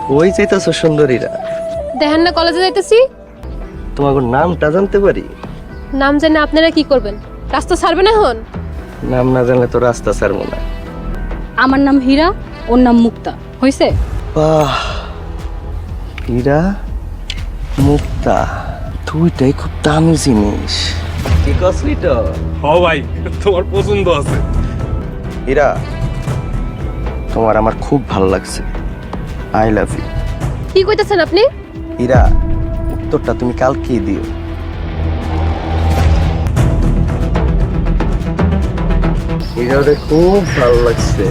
কই যাইতাছো সুন্দরীরা? দেখেন না কলেজে যাইতেছি। তোমার নামটা জানতে পারি? নাম জানে আপনারা কি করবেন? রাস্তা ছাড়বেন এখন? নাম না জানলে তো রাস্তা ছাড়বো না। আমার নাম হীরা, ওর নাম মুক্তা। হইছে? বাহ, হীরা মুক্তা দুইটাই খুব দামি জিনিস। কি কসলি তো? ভাই তোমার পছন্দ আছে। হীরা, তোমার আমার খুব ভালো লাগছে। I love you. কি কইতেছেন আপনি? হীরা, উত্তরটা তুমি কালকেই দিও। হীরারে খুব ভালো লাগছে।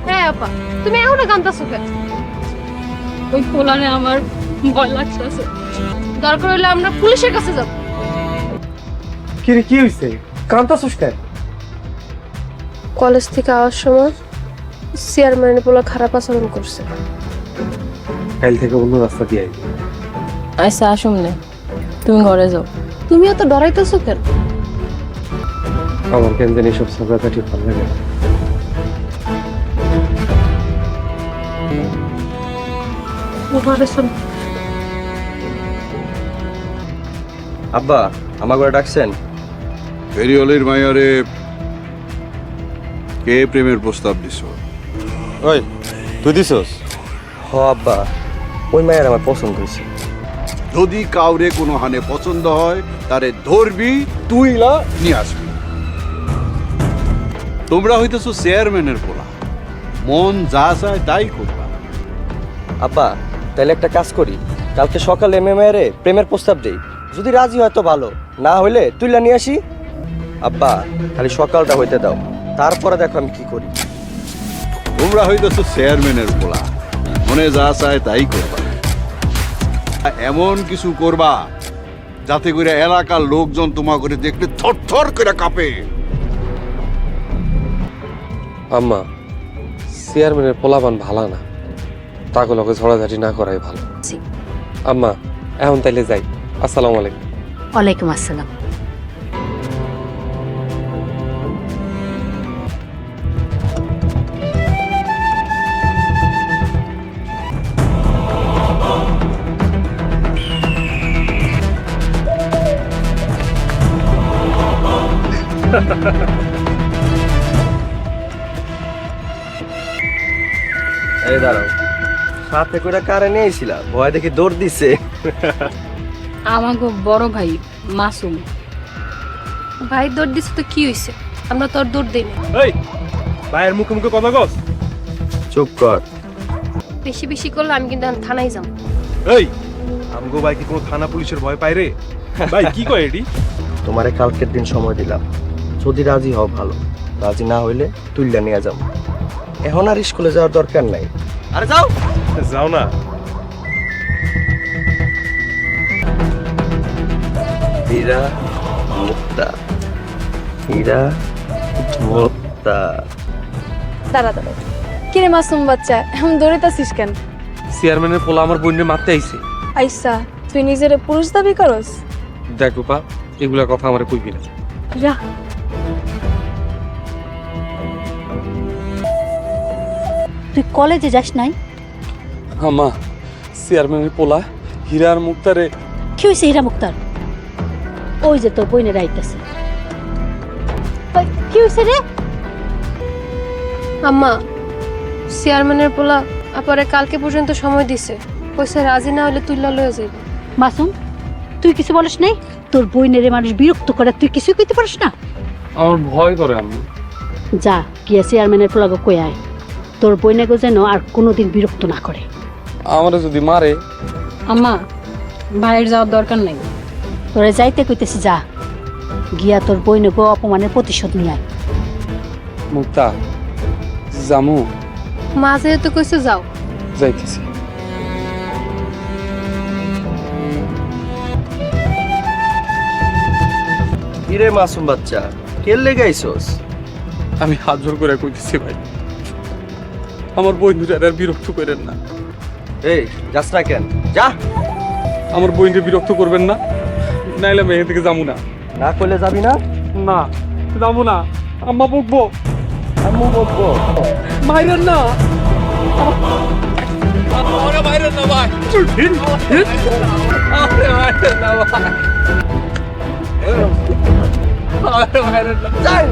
হ্যাঁ আপা, তুমি এখনো কাঁদতেছো কেন? ওই পোলারে আমার ভয় লাগছে। দরকার হলে আমরা পুলিশের কাছে যাব। কি রে, কি হইছে? কান্তাছস কেন? কলেজ থেকে আসার সময় চেয়ারম্যানের পোলা খারাপ আচরণ করছে। কাল থেকে অন্য রাস্তা দিয়ে আইবি। আচ্ছা আসুন না, তুমি ঘরে যাও। তুমি এত ডরাইতেছো কেন? আমার কেন জানি সব ঝগড়াঝাটি ভালো লাগে না। আব্বা, আমার ঘরে ডাকছেন? ফেরিওয়ালির মাইয়ারে কে প্রেমের প্রস্তাব দিছ? ওই তুই দিছস? হ আব্বা, ওই মায়ের আমার পছন্দ হয়েছে। যদি কাউরে কোনো হানে পছন্দ হয় তারে ধরবি, তুইলা নিয়ে আসবি। তোমরা হইতেছো চেয়ারম্যানের পোলা, মন যা চায় তাই করবা। আব্বা, তাহলে একটা কাজ করি, কালকে সকালে মেয়েরে প্রেমের প্রস্তাব দেই। যদি রাজি হয় তো ভালো, না হইলে তুইলা নিয়ে আসি। আব্বা, খালি সকালটা হইতে দাও, তারপরে দেখো আমি কি করি। তোমরা হইতেছো চেয়ারম্যানের পোলা, মনে যা চায় তাই করবা। এমন কিছু করবা যাতে করে এলাকার লোকজন তোমা করে দেখলে থরথর করে কাঁপে। আম্মা, চেয়ারম্যানের পোলাপান ভালো না, তাগুলোকে ঝড়াঝাটি না করাই ভালো। আম্মা, এখন তাইলে যাই। আসসালামু আলাইকুম। ওয়ালাইকুম আসসালাম। এই দাঁড়াও, সাথে করে কারে নিয়েছিলা? ভয় দেখি দৌড় দিছে। আমাকে বড় ভাই মাসুম। ভাই দৌড় দিছে তো কি হইছে? আমরা তোর দৌড় দেই না। এই ভাইয়ের মুখে মুখে কথা কস। চুপ কর। বেশি বেশি করলে আমি কিন্তু এখন থানায় যাব। এই আমগো ভাই কি কোনো থানা পুলিশের ভয় পায় রে? ভাই কি কয় এডি? তোমারে কালকের দিন সময় দিলাম, যদি রাজি হও ভালো, রাজি না হইলে তুইলা নিয়ে যাবো। এখন আর স্কুলে যাওয়ার দরকার নাই। আরে যাও। যাও না। হীরা মুক্তা, হীরা মুক্তা। দাঁড়া দাঁড়া, কিরে মাসুম বাচ্চা, এখন দৌড়াইতাছিস কেন? চেয়ারম্যানের পোলা আমার বোনের মারতে আইছে। আইসা, তুই নিজের পুরুষ দাবি করস? দেখ রূপা, এগুলা কথা আমার কইবি না। যা। তুই কলেজে যাস নাই? আম্মা, চেয়ারম্যানের পোলা হীরা আর মুক্তারে। কি হয়েছে হীরা মুক্তার? ওই যে তোর বইনের আইতাছে। কি হয়েছে রে? আম্মা, চেয়ারম্যানের পোলা আপারে কালকে পর্যন্ত সময় দিছে, কইছে রাজি না হলে তুইলা লয়ে যাইব। মাসুম, তুই কিছু বলিস নাই? তোর বইনের মানুষ বিরক্ত করে, তুই কিছু কইতে পারিস না? আমার ভয় করে আম্মা। যা গিয়া চেয়ারম্যানের পোলাকে কই আয়, তোর বইনাকে যেন আর কোনোদিন বিরক্ত না করে। আমারে যদি মারে? আম্মা, বাইরে যাওয়ার দরকার নাই। তোরা যাইতে কইতেছি, যা গিয়া তোর বইনকে অপমানের প্রতিশোধ নিয়ে আয়। মুক্তা, জামু। মা যেহেতু কইছে যাও। যাইতেছি। কিরে মাসুম বাচ্চা, কেলে গাইছস? আমি হাত জোর করে কইতেছি ভাই, আমার বন্ধুরা আর বিরক্ত করেন না। এই যাস না কেন? যা। আমার বইনকে বিরক্ত করবেন না, নাইলে আমি এখান থেকে যাবো না। না করলে যাবি না? না, যাবো না, আম্মা বকবো। আম্মু বকবো। বাইরেন না আরে বাইরেন না ভাই আরে বাইরেন না ভাই আরে বাইরেন না যাই